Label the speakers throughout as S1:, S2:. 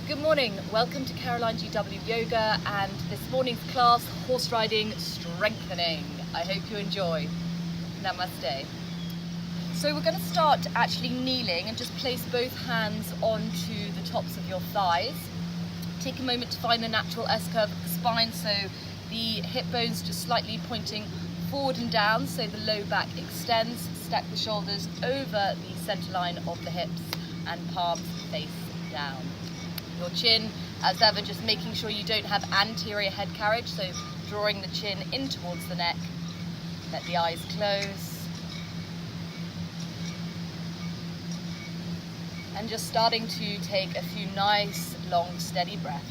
S1: Good morning, welcome to Caroline GW Yoga and this morning's class, horse riding strengthening. I hope you enjoy. Namaste. So we're going to start actually kneeling and just place both hands onto the tops of your thighs. Take a moment to find the natural S-curve of the spine, so the hip bones just slightly pointing forward and down so the low back extends. Stack the shoulders over the center line of the hips and palms face down. Your chin, as ever, just making sure you don't have anterior head carriage, so drawing the chin in towards the neck. Let the eyes close. And just starting to take a few nice, long, steady breaths.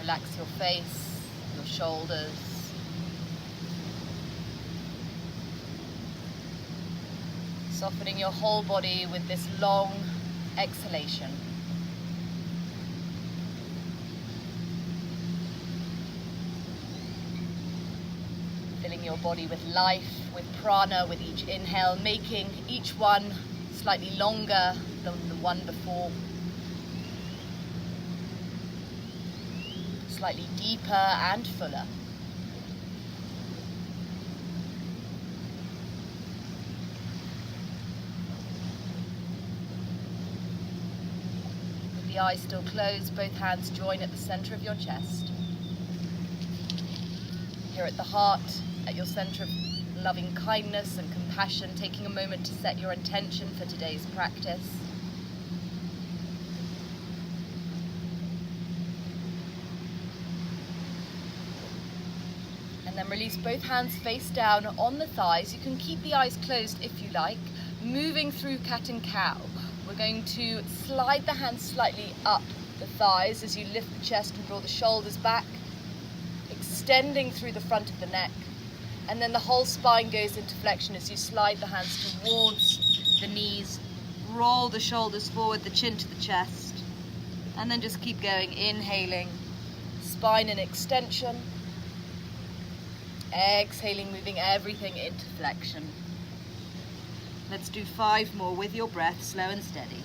S1: Relax your face, your shoulders. Softening your whole body with this long exhalation. Filling your body with life, with prana, with each inhale, making each one slightly longer than the one before. Slightly deeper and fuller. With the eyes still closed, both hands join at the center of your chest. Here at the heart, at your center of loving kindness and compassion, taking a moment to set your intention for today's practice. And then release both hands face down on the thighs. You can keep the eyes closed if you like. Moving through cat and cow. We're going to slide the hands slightly up the thighs as you lift the chest and draw the shoulders back, extending through the front of the neck. And then the whole spine goes into flexion as you slide the hands towards the knees. Roll the shoulders forward, the chin to the chest. And then just keep going, inhaling, spine in extension. Exhaling, moving everything into flexion. Let's do 5 more with your breath, slow and steady.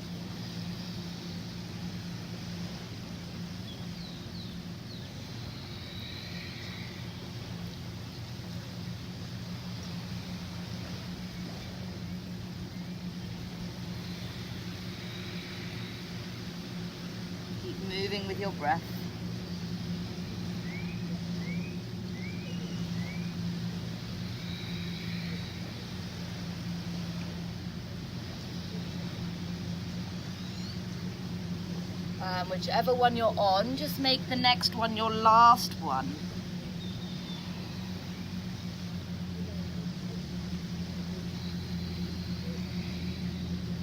S1: Keep moving with your breath. Whichever one you're on, just make the next one your last one.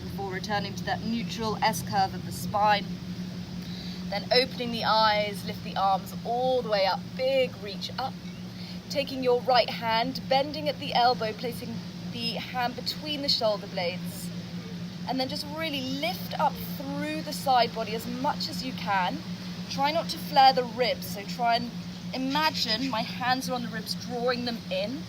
S1: Before returning to that neutral S-curve of the spine. Then opening the eyes, lift the arms all the way up, big reach up. Taking your right hand, bending at the elbow, placing the hand between the shoulder blades. And then just really lift up through the side body as much as you can. Try not to flare the ribs, so try and imagine my hands are on the ribs, drawing them in.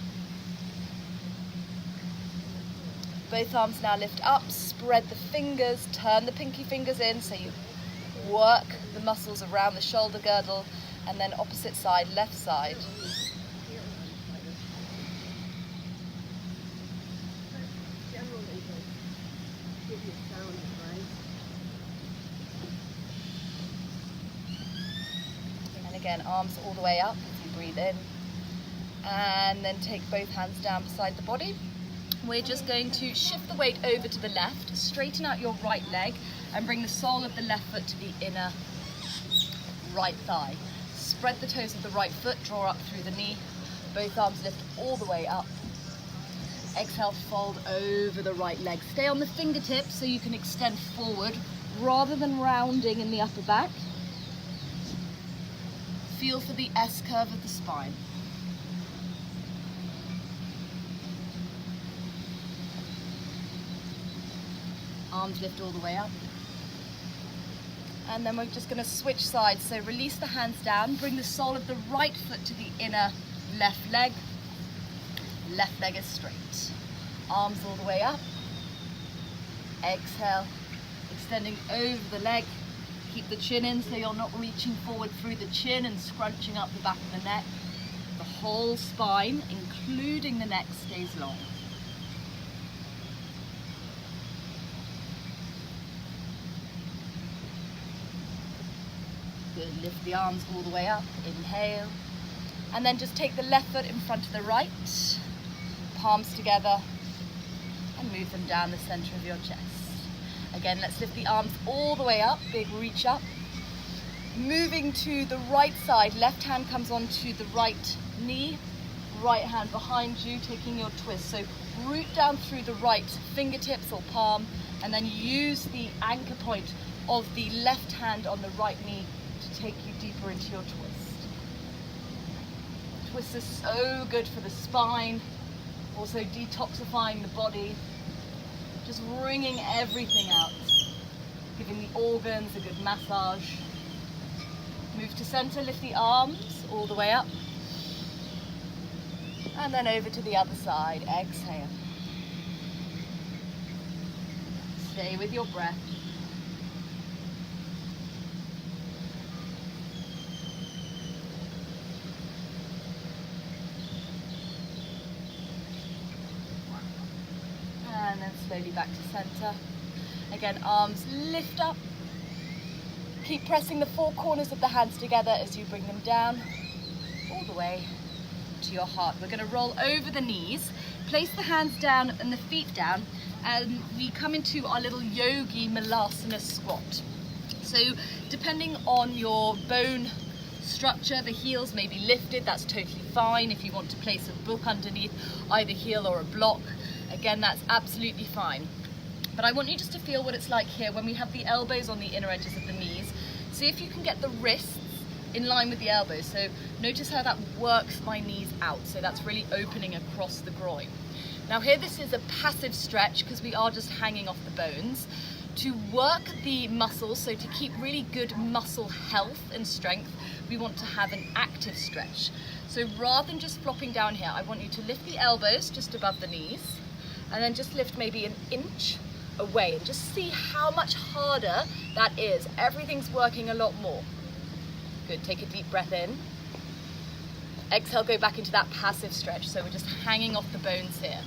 S1: Both arms now lift up, spread the fingers, turn the pinky fingers in so you work the muscles around the shoulder girdle, and then opposite side, left side. Again, arms all the way up as you breathe in. And then take both hands down beside the body. We're just going to shift the weight over to the left, straighten out your right leg, and bring the sole of the left foot to the inner right thigh. Spread the toes of the right foot, draw up through the knee. Both arms lift all the way up. Exhale, fold over the right leg. Stay on the fingertips so you can extend forward rather than rounding in the upper back. Feel for the S-curve of the spine. Arms lift all the way up. And then we're just going to switch sides. So release the hands down, bring the sole of the right foot to the inner left leg. Left leg is straight. Arms all the way up. Exhale, extending over the leg. Keep the chin in so you're not reaching forward through the chin and scrunching up the back of the neck. The whole spine, including the neck, stays long. Good, lift the arms all the way up, inhale. And then just take the left foot in front of the right, palms together, and move them down the center of your chest. Again, let's lift the arms all the way up, big reach up. Moving to the right side, left hand comes onto the right knee, right hand behind you, taking your twist. So root down through the right fingertips or palm, and then use the anchor point of the left hand on the right knee to take you deeper into your twist. Twist is so good for the spine, also detoxifying the body, just wringing everything out, giving the organs a good massage. Move to center, lift the arms all the way up, and then over to the other side. Exhale. Stay with your breath. And then slowly back to center. Again, arms lift up. Keep pressing the four corners of the hands together as you bring them down, all the way to your heart. We're going to roll over the knees, place the hands down and the feet down, and we come into our little Yogi Molasses squat. So depending on your bone structure, the heels may be lifted, that's totally fine. If you want to place a book underneath either heel or a block, again, that's absolutely fine. But I want you just to feel what it's like here when we have the elbows on the inner edges of the knees. See if you can get the wrists in line with the elbows. So notice how that works my knees out. So that's really opening across the groin. Now here, this is a passive stretch because we are just hanging off the bones. To work the muscles, so to keep really good muscle health and strength, we want to have an active stretch. So rather than just flopping down here, I want you to lift the elbows just above the knees and then just lift maybe an inch away and just see how much harder that is. Everything's working a lot more. Good, take a deep breath in. Exhale, go back into that passive stretch. So we're just hanging off the bones here.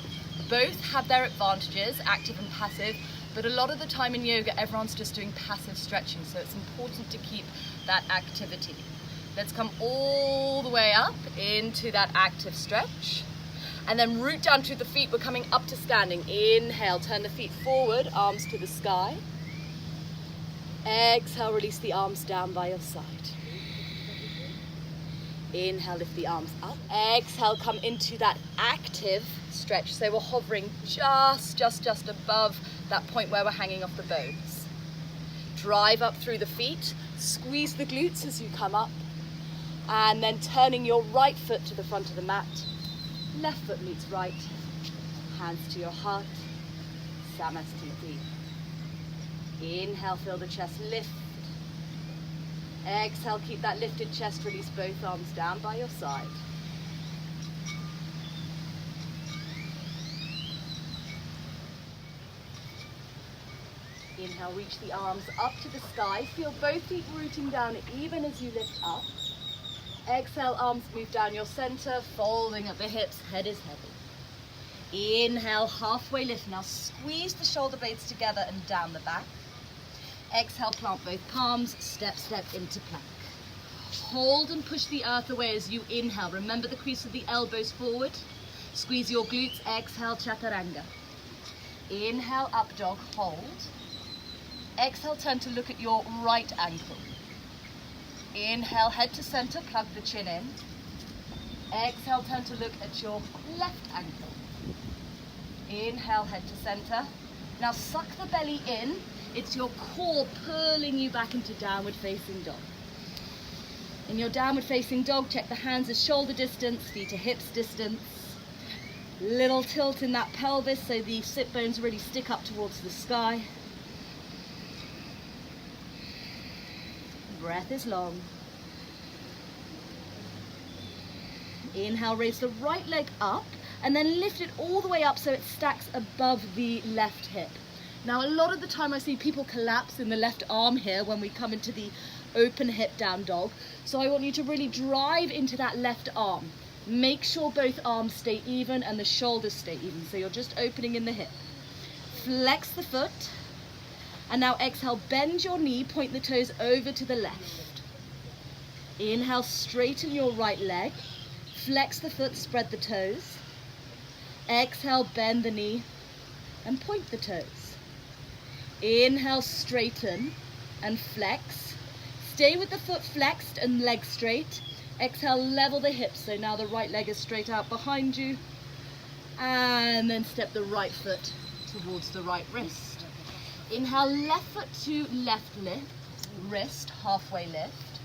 S1: Both have their advantages, active and passive, but a lot of the time in yoga, everyone's just doing passive stretching. So it's important to keep that activity. Let's come all the way up into that active stretch. And then root down through the feet. We're coming up to standing. Inhale, turn the feet forward, arms to the sky. Exhale, release the arms down by your side. Inhale, lift the arms up. Exhale, come into that active stretch. So we're hovering just above that point where we're hanging off the bones. Drive up through the feet. Squeeze the glutes as you come up. And then turning your right foot to the front of the mat. Left foot meets right, hands to your heart, Namaste. Inhale, feel the chest lift. Exhale, keep that lifted chest, release both arms down by your side. Inhale, reach the arms up to the sky, feel both feet rooting down even as you lift up. Exhale, arms move down your center, folding at the hips, head is heavy. Inhale, halfway lift. Now squeeze the shoulder blades together and down the back. Exhale, plant both palms, step into plank. Hold and push the earth away as you inhale. Remember the crease of the elbows forward. Squeeze your glutes, exhale, Chaturanga. Inhale, up dog, hold. Exhale, turn to look at your right ankle. Inhale, head to center, plug the chin in. Exhale, turn to look at your left ankle. Inhale, head to center. Now suck the belly in. It's your core pulling you back into downward facing dog. In your downward facing dog, check the hands as shoulder distance, feet to hips distance. Little tilt in that pelvis so the sit bones really stick up towards the sky. Breath is long. Inhale, raise the right leg up and then lift it all the way up so it stacks above the left hip. Now, a lot of the time I see people collapse in the left arm here when we come into the open hip down dog. So I want you to really drive into that left arm. Make sure both arms stay even and the shoulders stay even. So you're just opening in the hip. Flex the foot. And now exhale, bend your knee, point the toes over to the left. Inhale, straighten your right leg. Flex the foot, spread the toes. Exhale, bend the knee and point the toes. Inhale, straighten and flex. Stay with the foot flexed and leg straight. Exhale, level the hips. So now the right leg is straight out behind you. And then step the right foot towards the right wrist. Inhale, left foot to left lift, wrist, halfway lift.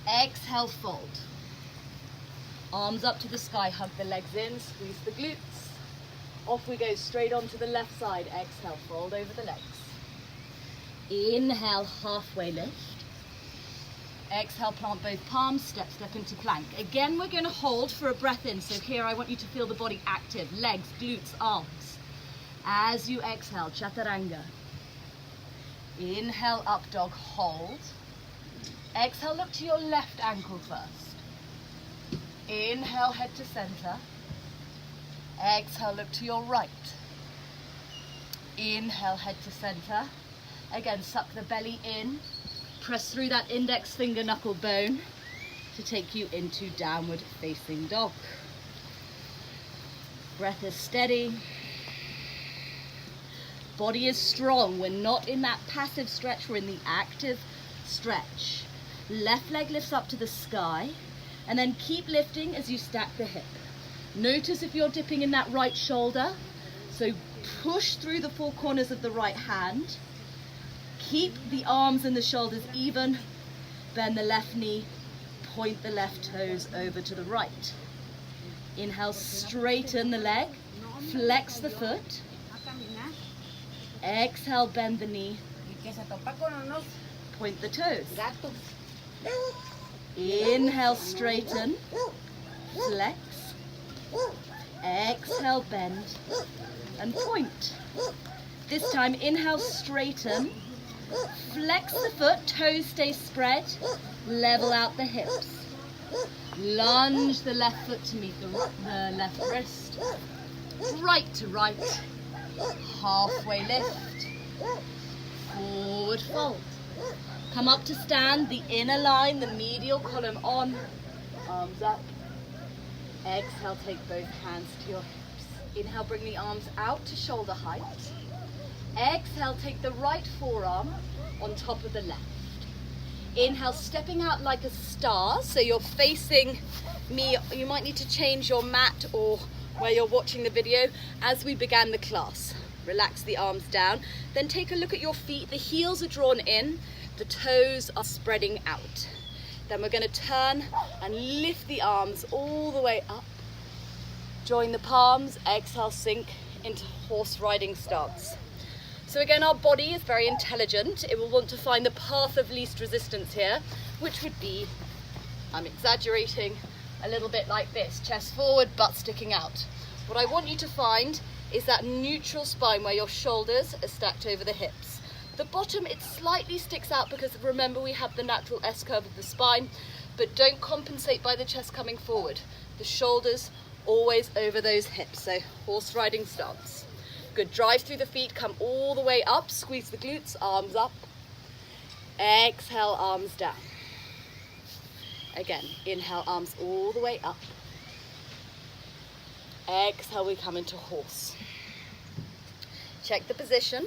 S1: Exhale, fold. Arms up to the sky, hug the legs in, squeeze the glutes. Off we go, straight onto the left side. Exhale, fold over the legs. Inhale, halfway lift. Exhale, plant both palms, step into plank. Again, we're going to hold for a breath in. So here I want you to feel the body active, legs, glutes, arms. As you exhale, Chaturanga. Inhale, up dog, hold. Exhale, look to your left ankle first. Inhale, head to center. Exhale, look to your right. Inhale, head to center. Again, suck the belly in. Press through that index finger knuckle bone to take you into downward facing dog. Breath is steady. Body is strong. We're not in that passive stretch, we're in the active stretch. Left leg lifts up to the sky, and then keep lifting as you stack the hip. Notice if you're dipping in that right shoulder, so push through the four corners of the right hand. Keep the arms and the shoulders even. Bend the left knee, point the left toes over to the right. Inhale, straighten the leg, flex the foot. Exhale, bend the knee, point the toes. Inhale, straighten, flex. Exhale, bend and point. This time, inhale, straighten, flex the foot, toes stay spread, level out the hips. Lunge the left foot to meet the left wrist. Right to right. Halfway lift. Forward fold. Come up to stand, the inner line, the medial column on. Arms up. Exhale, take both hands to your hips. Inhale, bring the arms out to shoulder height. Exhale, take the right forearm on top of the left. Inhale, stepping out like a star, so you're facing me. You might need to change your mat or where you're watching the video as we began the class. Relax the arms down. Then take a look at your feet. The heels are drawn in, the toes are spreading out. Then we're going to turn and lift the arms all the way up. Join the palms, exhale, sink into horse riding stance. So again, our body is very intelligent. It will want to find the path of least resistance here, which would be, I'm exaggerating, a little bit like this. Chest forward, butt sticking out. What I want you to find is that neutral spine where your shoulders are stacked over the hips. The bottom, it slightly sticks out because remember we have the natural S-curve of the spine, but don't compensate by the chest coming forward. The shoulders always over those hips, so horse riding stance. Good, drive through the feet, come all the way up, squeeze the glutes, arms up. Exhale, arms down. Again, inhale, arms all the way up. Exhale, we come into horse. Check the position.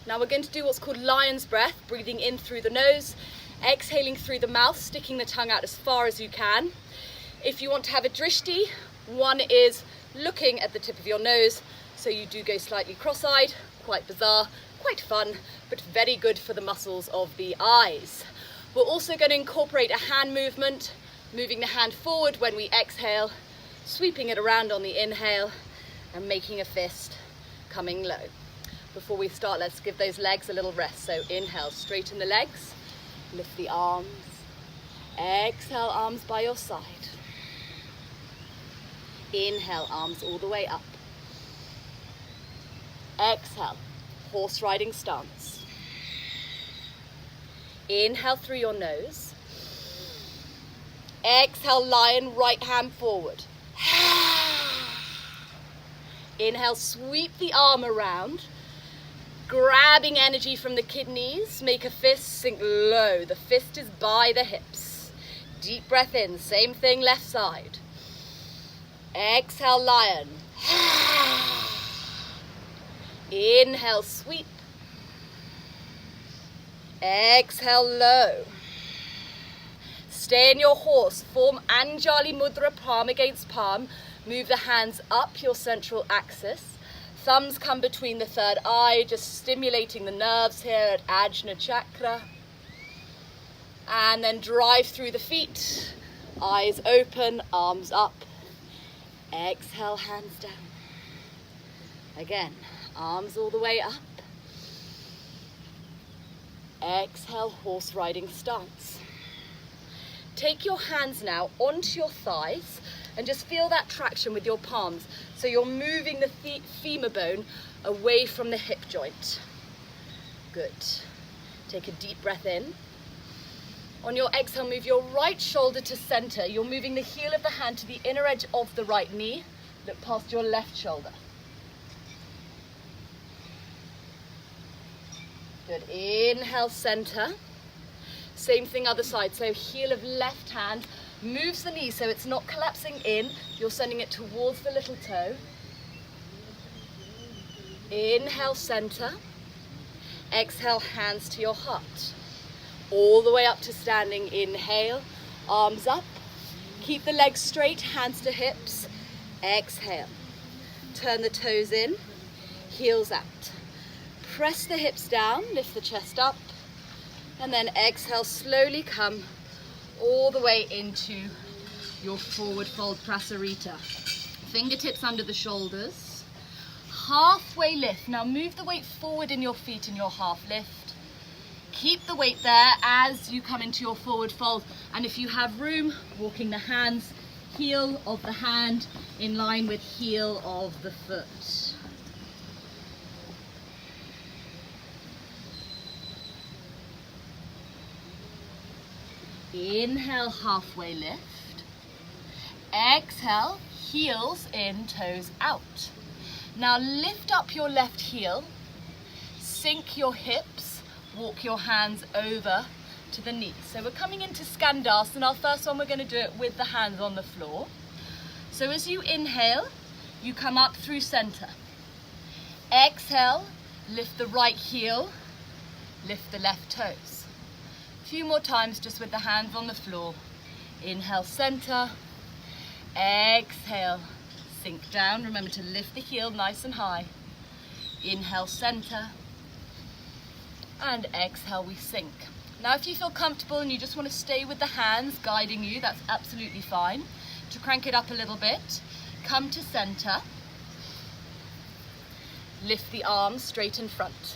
S1: Now we're going to do what's called lion's breath, breathing in through the nose, exhaling through the mouth, sticking the tongue out as far as you can. If you want to have a drishti, one is looking at the tip of your nose, so you do go slightly cross-eyed, quite bizarre, quite fun, but very good for the muscles of the eyes. We're also going to incorporate a hand movement, moving the hand forward when we exhale, sweeping it around on the inhale, and making a fist, coming low. Before we start, let's give those legs a little rest. So inhale, straighten the legs. Lift the arms. Exhale, arms by your side. Inhale, arms all the way up. Exhale, horse riding stance. Inhale through your nose. Exhale, lion, right hand forward. Inhale, sweep the arm around, grabbing energy from the kidneys. Make a fist sink low. The fist is by the hips. Deep breath in, same thing, left side. Exhale, lion. Inhale, sweep. Exhale, low. Stay in your horse. Form Anjali Mudra, palm against palm. Move the hands up your central axis. Thumbs come between the third eye, just stimulating the nerves here at Ajna Chakra. And then drive through the feet. Eyes open, arms up. Exhale, hands down. Again, arms all the way up. Exhale, horse riding stance. Take your hands now onto your thighs and just feel that traction with your palms. So you're moving the femur bone away from the hip joint. Good. Take a deep breath in. On your exhale, move your right shoulder to center. You're moving the heel of the hand to the inner edge of the right knee. Look past your left shoulder. Good. Inhale, center. Same thing other side. So heel of left hand moves the knee so it's not collapsing in. You're sending it towards the little toe. Inhale, center. Exhale, hands to your heart. All the way up to standing. Inhale, arms up. Keep the legs straight, hands to hips. Exhale. Turn the toes in, heels out. Press the hips down, lift the chest up. And then exhale, slowly come all the way into your forward fold prasarita. Fingertips under the shoulders. Halfway lift. Now move the weight forward in your feet in your half lift. Keep the weight there as you come into your forward fold. And if you have room, walking the hands, heel of the hand in line with heel of the foot. Inhale, halfway lift. Exhale, heels in, toes out. Now lift up your left heel, sink your hips, walk your hands over to the knees. So we're coming into Skandhas, and our first one we're going to do it with the hands on the floor. So as you inhale, you come up through center. Exhale, lift the right heel, lift the left toes. A few more times just with the hands on the floor. Inhale, center. Exhale, sink down. Remember to lift the heel nice and high. Inhale, center. And exhale, we sink. Now if you feel comfortable and you just want to stay with the hands guiding you, that's absolutely fine. To crank it up a little bit, come to center. Lift the arms straight in front.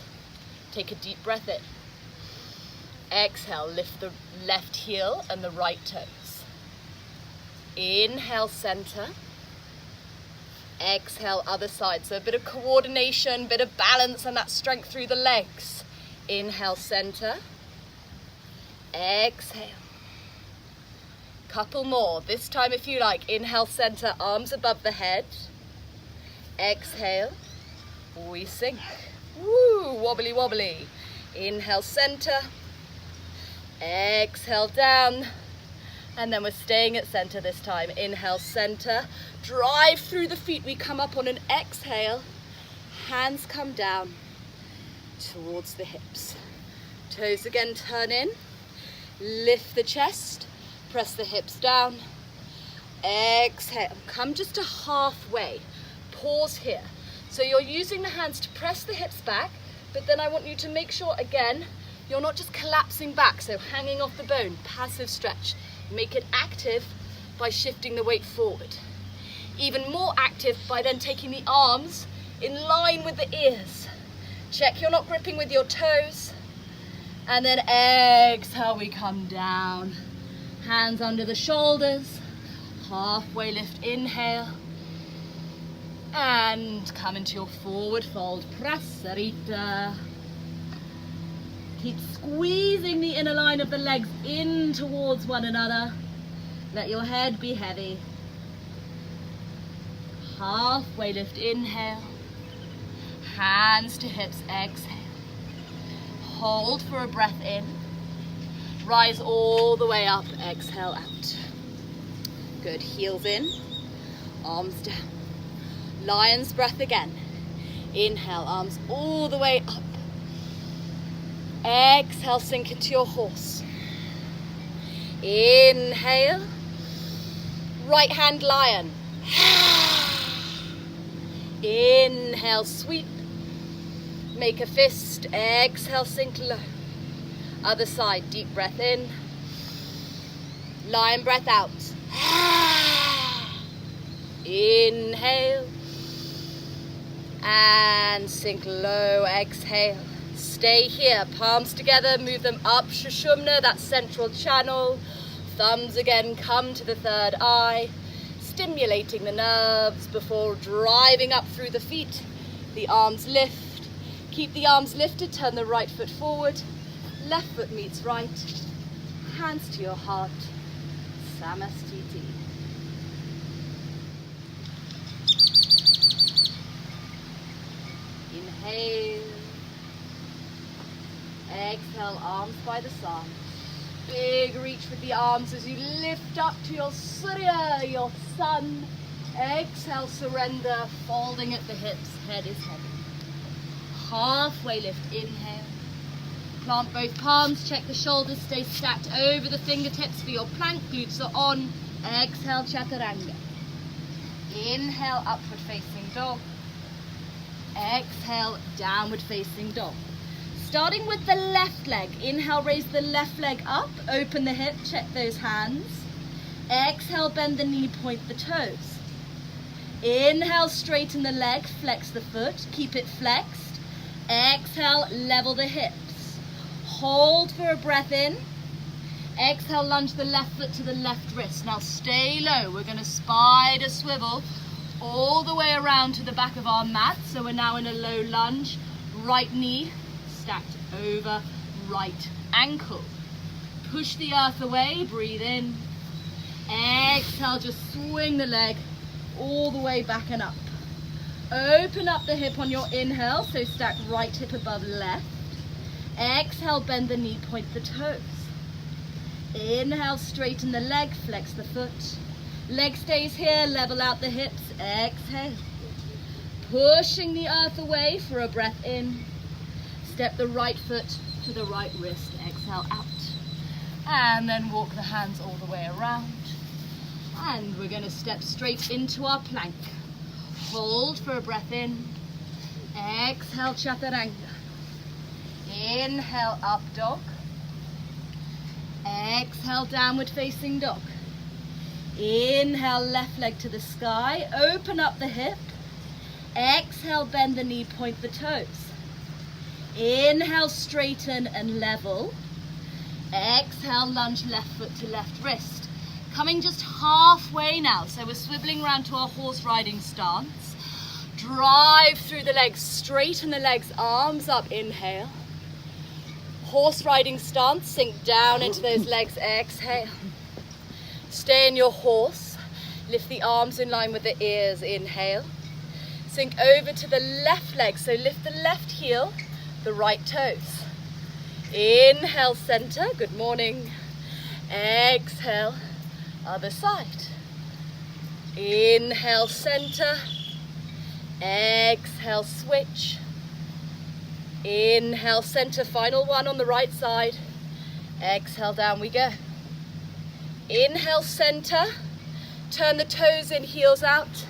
S1: Take a deep breath in. Exhale, lift the left heel and the right toes. Inhale, center. Exhale, other side. So a bit of coordination, bit of balance and that strength through the legs. Inhale, center. Exhale. Couple more. This time if you like, inhale, center, arms above the head. Exhale, we sink. Woo, wobbly wobbly. Inhale, center. Exhale, down. And then we're staying at center this time. Inhale, center. Drive through the feet. We come up on an exhale. Hands come down towards the hips. Toes again turn in. Lift the chest. Press the hips down. Exhale. Come just to halfway. Pause here. So you're using the hands to press the hips back, but then I want you to make sure, again, you're not just collapsing back, so hanging off the bone, passive stretch. Make it active by shifting the weight forward. Even more active by then taking the arms in line with the ears. Check you're not gripping with your toes. And then exhale, we come down. Hands under the shoulders. Halfway lift, inhale. And come into your forward fold, Prasarita. Keep squeezing the inner line of the legs in towards one another. Let your head be heavy. Halfway lift, inhale. Hands to hips, exhale. Hold for a breath in. Rise all the way up, exhale out. Good, heels in, arms down. Lion's breath again. Inhale, arms all the way up. Exhale, sink into your horse. Inhale. Right hand lion. Inhale, sweep. Make a fist. Exhale, sink low. Other side, deep breath in. Lion breath out. Inhale. And sink low, exhale. Stay here, palms together, move them up, Shushumna, that central channel. Thumbs again come to the third eye, stimulating the nerves before driving up through the feet. The arms lift, keep the arms lifted, turn the right foot forward, left foot meets right, hands to your heart, Samastiti. Inhale. Exhale, arms by the side. Big reach with the arms as you lift up to your Surya, your sun. Exhale, surrender, folding at the hips, head is heavy. Halfway lift, inhale. Plant both palms, check the shoulders, stay stacked over the fingertips for your plank, glutes are on. Exhale, Chaturanga. Inhale, upward facing dog. Exhale, downward facing dog. Starting with the left leg, inhale, raise the left leg up, open the hip, check those hands. Exhale, bend the knee, point the toes. Inhale, straighten the leg, flex the foot, keep it flexed. Exhale, level the hips. Hold for a breath in. Exhale, lunge the left foot to the left wrist. Now stay low, we're going to spider swivel all the way around to the back of our mat. So we're now in a low lunge, right knee stacked over right ankle. Push the earth away, breathe in. Exhale, just swing the leg all the way back and up. Open up the hip on your inhale, so stack right hip above left. Exhale, bend the knee, point the toes. Inhale, straighten the leg, flex the foot. Leg stays here, level out the hips. Exhale. Pushing the earth away for a breath in. Step the right foot to the right wrist. Exhale out. And then walk the hands all the way around. And we're going to step straight into our plank. Hold for a breath in. Exhale, Chaturanga. Inhale, up dog. Exhale, downward facing dog. Inhale, left leg to the sky. Open up the hip. Exhale, bend the knee, point the toes. Inhale, straighten and level. Exhale, lunge left foot to left wrist. Coming just halfway now, so we're swiveling around to our horse riding stance. Drive through the legs, straighten the legs, arms up, inhale. Horse riding stance, sink down into those legs, exhale. Stay in your horse, lift the arms in line with the ears, inhale. Sink over to the left leg, so lift the left heel, the right toes. Inhale, center, good morning. Exhale, other side. Inhale, center. Exhale, switch. Inhale, center, final one on the right side. Exhale, down we go. Inhale, center. Turn the toes in, heels out.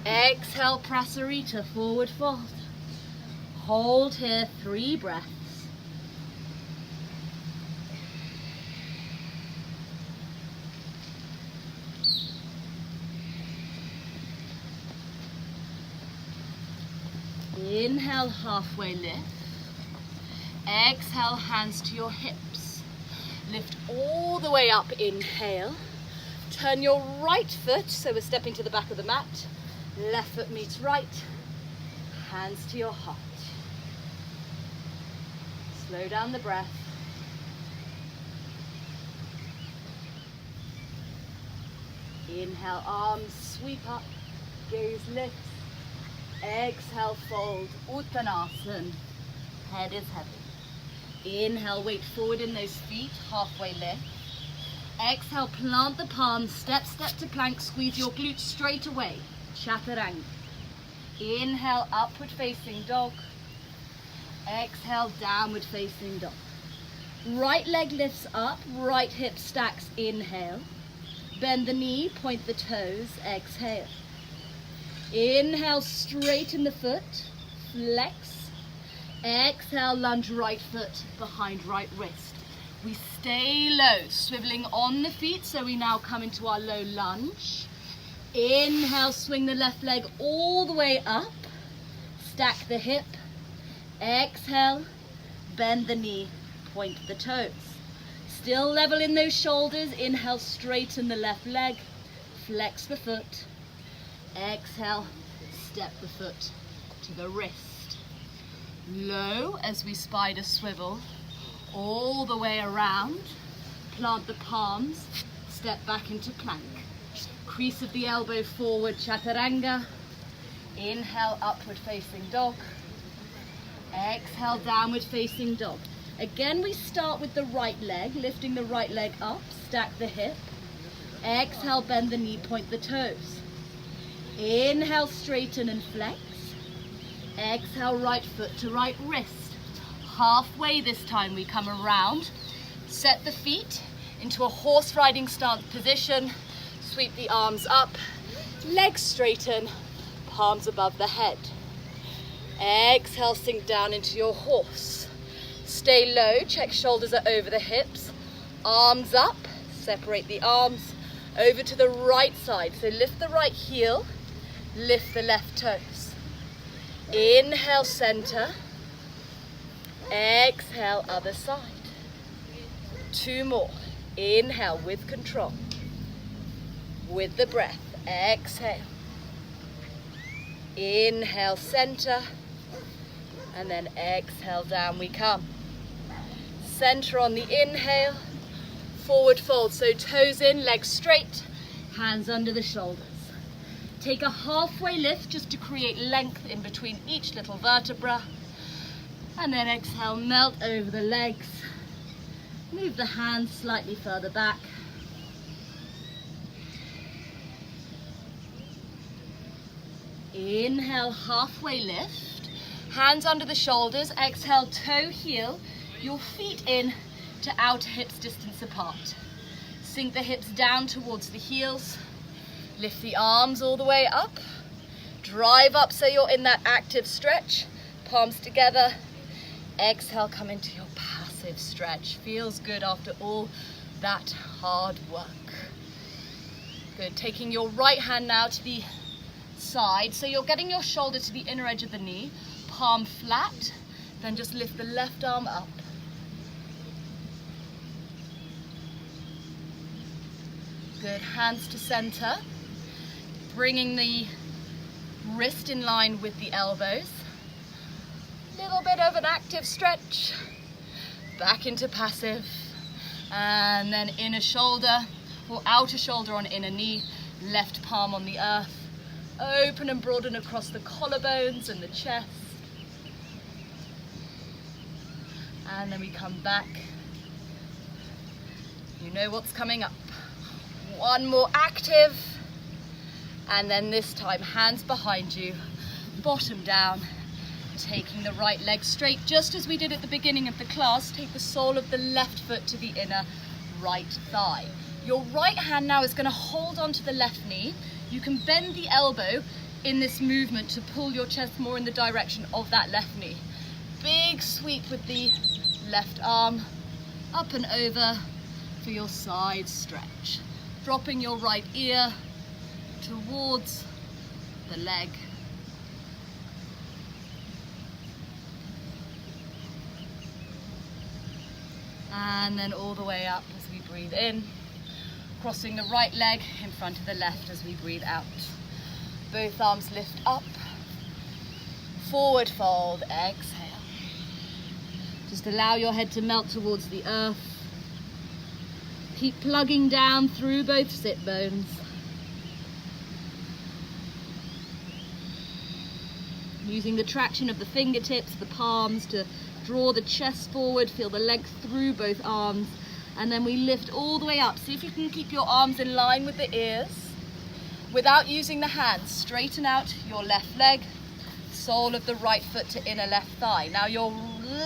S1: Exhale, Prasarita, forward fold. Hold here, 3 breaths. Inhale, halfway lift. Exhale, hands to your hips. Lift all the way up, inhale. Turn your right foot, so we're stepping to the back of the mat. Left foot meets right. Hands to your heart. Slow down the breath. Inhale, arms sweep up, gaze lifts. Exhale, fold, Uttanasana. Head is heavy. Inhale, weight forward in those feet, halfway lift. Exhale, plant the palms, step to plank, squeeze your glutes straight away. Chaturanga. Inhale, upward facing dog. Exhale, downward facing dog. Right leg lifts up, right hip stacks, inhale. Bend the knee, point the toes, exhale. Inhale, straighten the foot, flex. Exhale, lunge right foot behind right wrist. We stay low, swiveling on the feet, so we now come into our low lunge. Inhale, swing the left leg all the way up. Stack the hip. Exhale, bend the knee, point the toes. Still level in those shoulders. Inhale, straighten the left leg. Flex the foot. Exhale, step the foot to the wrist. Low as we spider swivel all the way around. Plant the palms, step back into plank. Crease of the elbow forward, Chaturanga. Inhale, upward facing dog. Exhale, downward facing dog. Again, we start with the right leg, lifting the right leg up, stack the hip. Exhale, bend the knee, point the toes. Inhale, straighten and flex. Exhale, right foot to right wrist. Halfway this time we come around. Set the feet into a horse riding stance position. Sweep the arms up, legs straighten, palms above the head. Exhale, sink down into your horse. Stay low, check shoulders are over the hips. Arms up, separate the arms over to the right side. So lift the right heel, lift the left toes. Inhale, center. Exhale, other side. 2 more. Inhale with control. With the breath, exhale. Inhale, center. And then exhale, down we come. Center on the inhale. Forward fold, so toes in, legs straight, hands under the shoulders. Take a halfway lift just to create length in between each little vertebra. And then exhale, melt over the legs. Move the hands slightly further back. Inhale, halfway lift. Hands under the shoulders. Exhale, toe heel. Your feet in to outer hips distance apart. Sink the hips down towards the heels. Lift the arms all the way up. Drive up so you're in that active stretch. Palms together. Exhale, come into your passive stretch. Feels good after all that hard work. Good. Taking your right hand now to the side. So you're getting your shoulder to the inner edge of the knee. Palm flat. Then just lift the left arm up. Good. Hands to center. Bringing the wrist in line with the elbows. Little bit of an active stretch. Back into passive. And then inner shoulder or outer shoulder on inner knee. Left palm on the earth. Open and broaden across the collarbones and the chest. And then we come back. You know what's coming up. 1 more active. And then this time, hands behind you, bottom down. Taking the right leg straight, just as we did at the beginning of the class. Take the sole of the left foot to the inner right thigh. Your right hand now is going to hold onto the left knee. You can bend the elbow in this movement to pull your chest more in the direction of that left knee. Big sweep with the left arm, up and over for your side stretch. Dropping your right ear towards the leg. And then all the way up as we breathe in, crossing the right leg in front of the left as we breathe out. Both arms lift up, forward fold, exhale. Just allow your head to melt towards the earth. Keep plugging down through both sit bones. Using the traction of the fingertips, the palms to draw the chest forward, feel the length through both arms, and then we lift all the way up. See if you can keep your arms in line with the ears. Without using the hands, straighten out your left leg, sole of the right foot to inner left thigh. Now your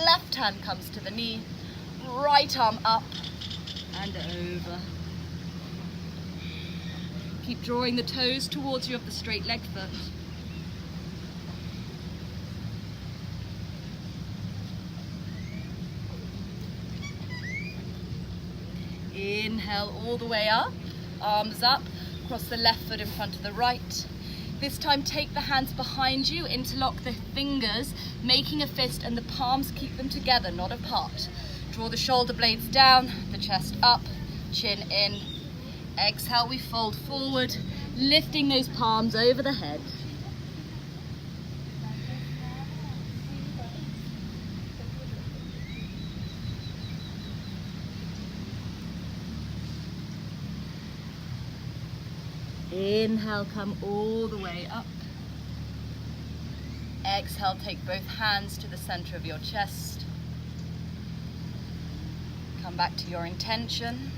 S1: left hand comes to the knee, right arm up and over. Keep drawing the toes towards you of the straight leg foot. Inhale all the way up, arms up, cross the left foot in front of the right. This time take the hands behind you, interlock the fingers, making a fist, and the palms keep them together, not apart. Draw the shoulder blades down, the chest up, chin in. Exhale, we fold forward, lifting those palms over the head. Inhale, come all the way up. Exhale, take both hands to the center of your chest. Come back to your intention.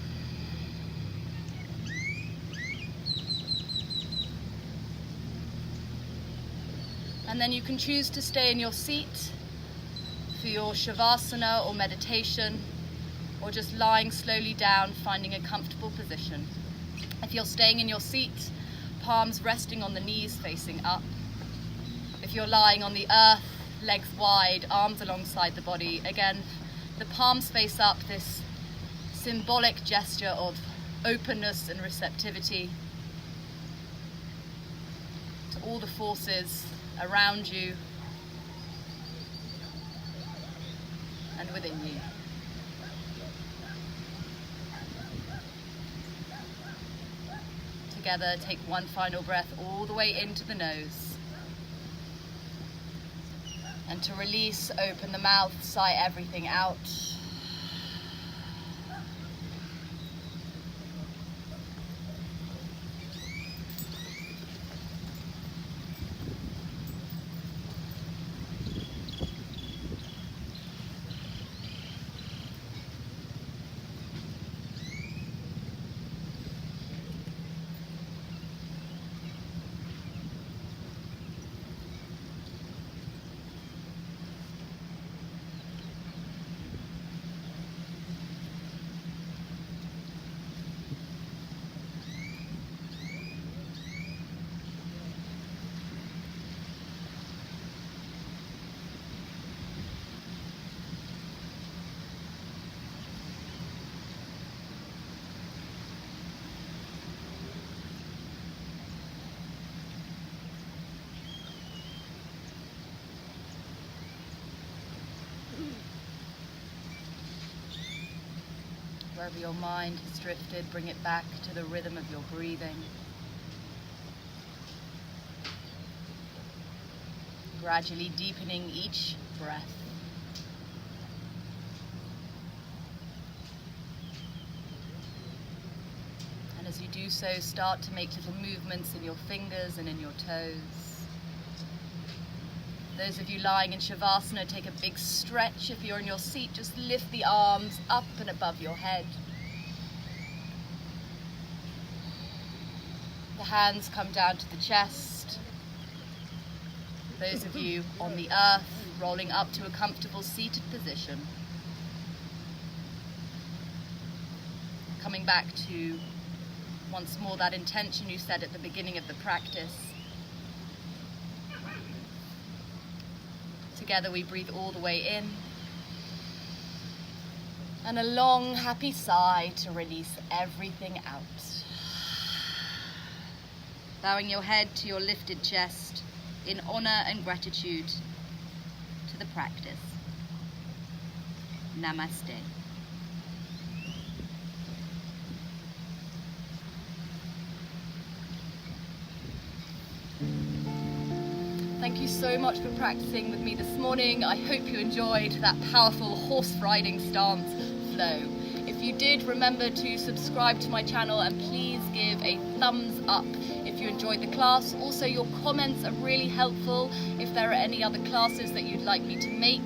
S1: And then you can choose to stay in your seat for your shavasana or meditation, or just lying slowly down, finding a comfortable position. If you're staying in your seat, palms resting on the knees facing up. If you're lying on the earth, legs wide, arms alongside the body, again, the palms face up, this symbolic gesture of openness and receptivity to all the forces around you and within you. Together, take one final breath all the way into the nose. And to release, open the mouth, sigh everything out. Wherever your mind has drifted, bring it back to the rhythm of your breathing. Gradually deepening each breath. And as you do so, start to make little movements in your fingers and in your toes. Those of you lying in Shavasana, take a big stretch. If you're in your seat, just lift the arms up and above your head. The hands come down to the chest. Those of you on the earth, rolling up to a comfortable seated position. Coming back to, once more, that intention you set at the beginning of the practice. Together we breathe all the way in, and a long happy sigh to release everything out. Bowing your head to your lifted chest in honor and gratitude to the practice. Namaste. Thank you so much for practicing with me this morning. I hope you enjoyed that powerful horse riding stance flow. If you did, remember to subscribe to my channel and please give a thumbs up if you enjoyed the class. Also, your comments are really helpful. If there are any other classes that you'd like me to make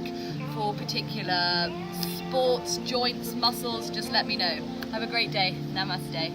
S1: for particular sports, joints, muscles, just let me know. Have a great day. Namaste.